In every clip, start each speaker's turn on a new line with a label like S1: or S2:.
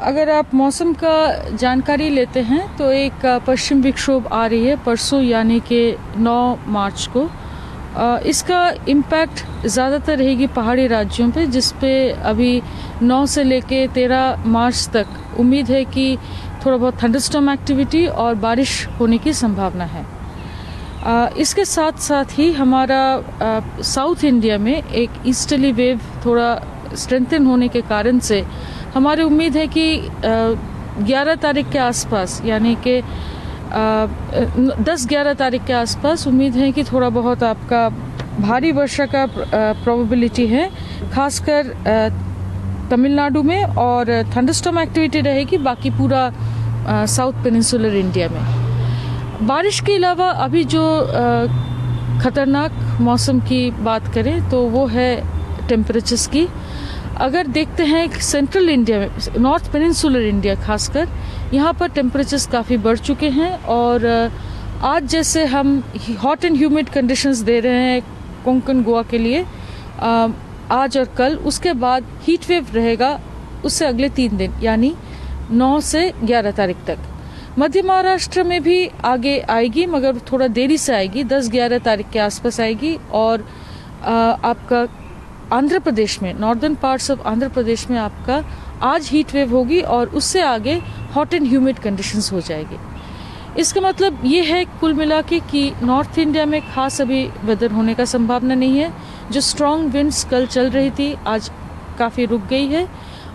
S1: अगर आप मौसम का जानकारी लेते हैं तो एक पश्चिम विक्षोभ आ रही है परसों यानी कि 9 मार्च को। इसका इम्पैक्ट ज़्यादातर रहेगी पहाड़ी राज्यों पे, जिस पे अभी 9 से लेके 13 मार्च तक उम्मीद है कि थोड़ा बहुत थंडरस्टॉर्म एक्टिविटी और बारिश होने की संभावना है। इसके साथ साथ ही हमारा साउथ इंडिया में एक ईस्टर्ली वेव थोड़ा स्ट्रेंथन होने के कारण से हमारी उम्मीद है कि 11 तारीख के आसपास यानी कि 10-11 तारीख के आसपास उम्मीद है कि थोड़ा बहुत आपका भारी वर्षा का प्रोबेबिलिटी है, खासकर तमिलनाडु में, और थंडरस्टॉर्म एक्टिविटी रहेगी बाकी पूरा साउथ पेनिनसुलर इंडिया में। बारिश के अलावा अभी जो खतरनाक मौसम की बात करें तो वो है टेम्परेचर्स की। अगर देखते हैं सेंट्रल इंडिया में, नॉर्थ पेनिनसुलर इंडिया खासकर, यहाँ पर टेम्परेचर्स काफ़ी बढ़ चुके हैं और आज जैसे हम हॉट एंड ह्यूमिड कंडीशंस दे रहे हैं कोंकण गोवा के लिए आज और कल, उसके बाद हीट वेव रहेगा उससे अगले 3 दिन यानी 9 से 11 तारीख तक। मध्य महाराष्ट्र में भी आगे आएगी मगर थोड़ा देरी से आएगी, 10-11 तारीख के आसपास आएगी। और आपका आंध्र प्रदेश में, northern parts of Andhra Pradesh में आपका आज हीट वेव होगी और उससे आगे हॉट एंड ह्यूमिड कंडीशंस हो जाएगी। इसका मतलब ये है कुल मिला के कि नॉर्थ इंडिया में खास अभी वेदर होने का संभावना नहीं है। जो स्ट्रॉन्ग विंड्स कल चल रही थी आज काफ़ी रुक गई है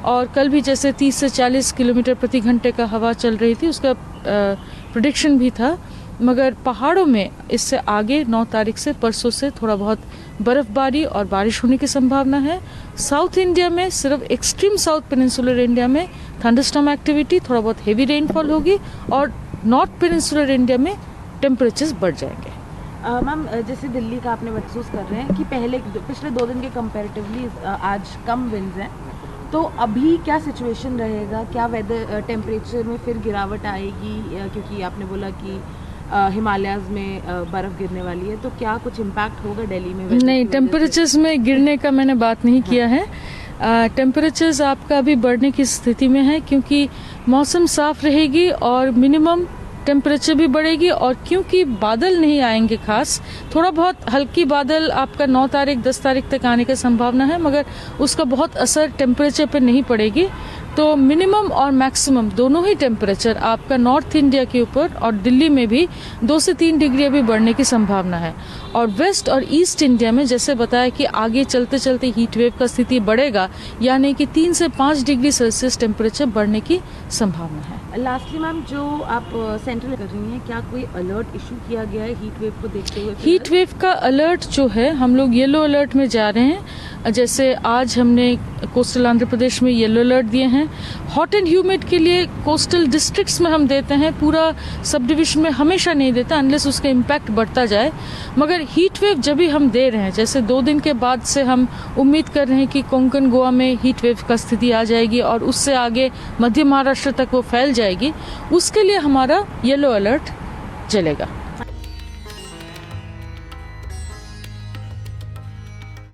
S1: और कल भी जैसे 30 से 40 किलोमीटर प्रति घंटे का हवा चल रही थी उसका प्रेडिक्शन भी था, मगर पहाड़ों में इससे आगे 9 तारीख से परसों से थोड़ा बहुत बर्फबारी और बारिश होने की संभावना है। साउथ इंडिया में, सिर्फ एक्सट्रीम साउथ पेनिनसुलर इंडिया में थंडरस्टॉर्म एक्टिविटी, थोड़ा बहुत हेवी रेनफॉल होगी और नॉर्थ पेनिनसुलर इंडिया में टेम्परेचर्स बढ़ जाएंगे।
S2: मैम, जैसे दिल्ली का आपने महसूस कर रहे हैं कि पिछले 2 दिन के कंपैरेटिवली आज कम विंड्स हैं, तो अभी क्या सिचुएशन रहेगा? क्या वेदर टेम्परेचर में फिर गिरावट आएगी? क्योंकि आपने बोला कि हिमालयाज में बर्फ गिरने वाली है, तो क्या कुछ इम्पैक्ट होगा दिल्ली में?
S1: नहीं, टेम्परेचर्स में गिरने का मैंने बात नहीं किया है। टेम्परेचर्स आपका अभी बढ़ने की स्थिति में है क्योंकि मौसम साफ रहेगी और मिनिमम टेम्परेचर भी बढ़ेगी। और क्योंकि बादल नहीं आएंगे, खास थोड़ा बहुत हल्की बादल आपका 9 तारीख 10 तारीख तक आने की संभावना है, मगर उसका बहुत असर टेम्परेचर पर नहीं पड़ेगी। तो मिनिमम और मैक्सिमम दोनों ही टेम्परेचर आपका नॉर्थ इंडिया के ऊपर और दिल्ली में भी 2 से 3 डिग्री अभी बढ़ने की संभावना है। और वेस्ट और ईस्ट इंडिया में जैसे बताया कि आगे चलते चलते हीट वेव का स्थिति बढ़ेगा, यानी कि 3 से 5 डिग्री सेल्सियस टेम्परेचर बढ़ने की संभावना है।
S2: लास्टली मैम, जो आप सेंट्रल कर रही हैं, क्या कोई अलर्ट इशू किया गया है हीट वेव को देखते हुए?
S1: हीट वेव का अलर्ट जो है, हम लोग येलो अलर्ट में जा रहे हैं। जैसे आज हमने कोस्टल आंध्र प्रदेश में येलो अलर्ट दिए हैं। हॉट एंड ह्यूमिड के लिए कोस्टल डिस्ट्रिक्ट्स में हम देते हैं, पूरा सब डिविजन में हमेशा नहीं देता अनलेस उसका इम्पैक्ट बढ़ता जाए। मगर हीट वेव जब भी हम दे रहे हैं, जैसे 2 दिन के बाद से हम उम्मीद कर रहे हैं कि कोंकण गोवा में हीट वेव का स्थिति आ जाएगी और उससे आगे मध्य महाराष्ट्र तक वो फैल जाएगी, उसके लिए हमारा येलो अलर्ट चलेगा।